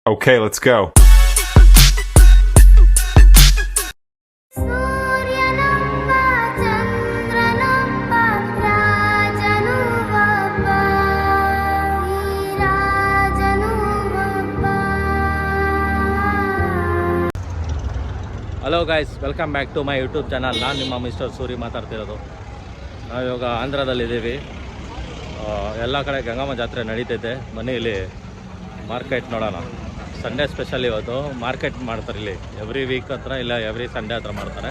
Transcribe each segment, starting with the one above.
Okay, let's go. ಸೂರ್ಯನೊಬ್ಬ ಚಂದ್ರನೊಬ್ಬ ರಾಜನು ಒಬ್ಬ ಈ ರಾಜನು ಒಬ್ಬ. Hello guys, welcome back to my YouTube channel. ನಾನು ನಿಮ್ಮ ಮಿಸ್ಟರ್ ಸೂರಿ ಮಾತಾಡ್ತಿರೋದು. ನಾವು ಇವಾಗ ಆಂಧ್ರದಲ್ಲಿದ್ದೀವಿ. ಎಲ್ಲ ಕಡೆ ಗಂಗಮ್ಮ ಜಾತ್ರೆ ನಡೀತೈತೆ. ಬನ್ನಿ ಇಲ್ಲಿ ಮಾರ್ಕೆಟ್ ನೋಡೋಣ. ಸಂಡೇ ಸ್ಪೆಷಲ್ ಇವತ್ತು ಮಾರ್ಕೆಟ್ ಮಾಡ್ತಾರೆ ಇಲ್ಲಿ. ಎವ್ರಿ ವೀಕ್ ಹತ್ರ ಇಲ್ಲ ಎವ್ರಿ ಸಂಡೇ ಹತ್ರ ಮಾಡ್ತಾರೆ.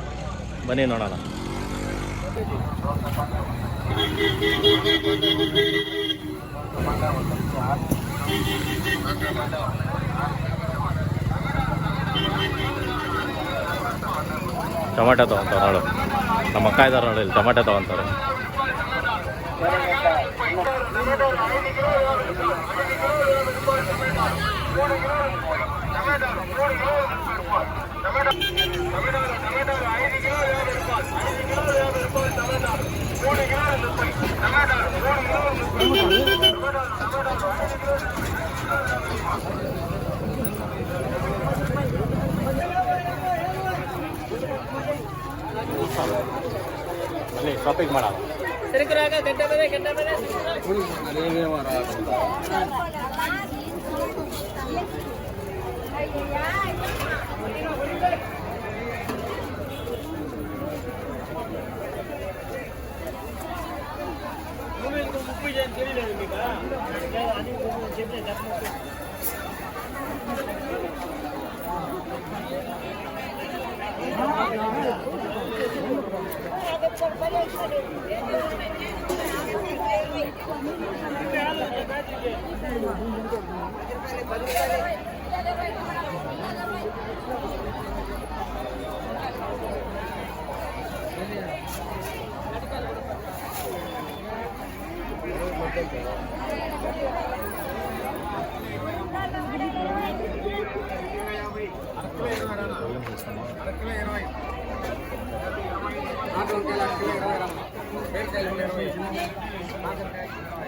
ಬನ್ನಿ ನೋಡೋಣ. ಟೊಮೆಟೊ ತೊಗೊತಾರೆ ನೋಡು, ನಮ್ಮ ಅಕ್ಕ ಇದ್ದಾರೆ ನೋಡಿ, ಇಲ್ಲಿ ಟೊಮೆಟೊ ತೊಗೊತಾರೆ. ಬನ್ನಿ ಶಾಪಿಂಗ್ ಮಾಡೋಣ.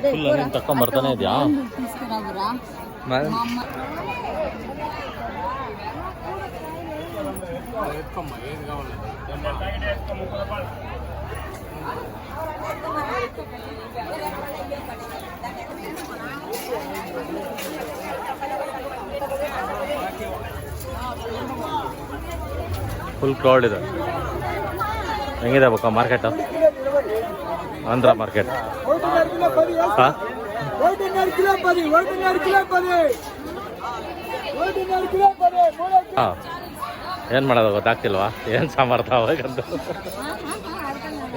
ಫುಲ್ ನೀನು ತಕೊಂಬರ್ತಾನೆ ಇದೆಯಾ? ಫುಲ್ ಕ್ರೌಡ್ ಇದೆ. ಹೆಂಗಿದೆ ಬಕ್ಕ ಮಾರ್ಕೆಟ್? ಆಂಧ್ರ ಮಾರ್ಕೆಟ್. ಹಾಂ, ಏನು ಮಾಡೋದು ಗೊತ್ತಾಗ್ತಿಲ್ವಾ? ಏನು ಸಾಂಬಾರು ತಗೋಬೇಕಂತ,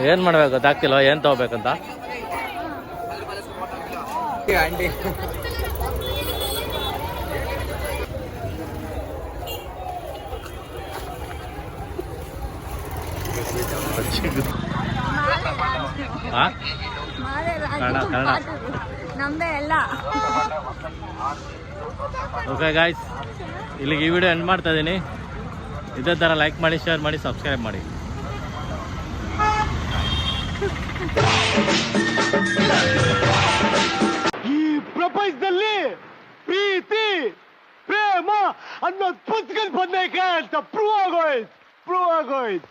ಏನು ಮಾಡ್ಬೇಕು ಗೊತ್ತಾಗ್ತಿಲ್ವಾ? ಏನು ತಗೋಬೇಕಂತ. ಕನ್ನಡ ನಮ್ದೇ ಎಲ್ಲ. ಓಕೆ ಗಾಯ್ಸ್, ಇಲ್ಲಿಗೆ ಈ ವಿಡಿಯೋ ಎಂಡ್ ಮಾಡ್ತಾ ಇದ್ದೀನಿ. ಇದೇ ಥರ ಲೈಕ್ ಮಾಡಿ, ಶೇರ್ ಮಾಡಿ, ಸಬ್ಸ್ಕ್ರೈಬ್ ಮಾಡಿ. ಈ ಪ್ರಪಂಚದಲ್ಲಿ ಪ್ರೀತಿ ಪ್ರೇಮ ಅನ್ನೋದು ಪುಸ್ತಕದ ಬಂದೈಕೆ ಅಂತ ಪ್ರೂವ್ ಆಗೋಯ್ತು.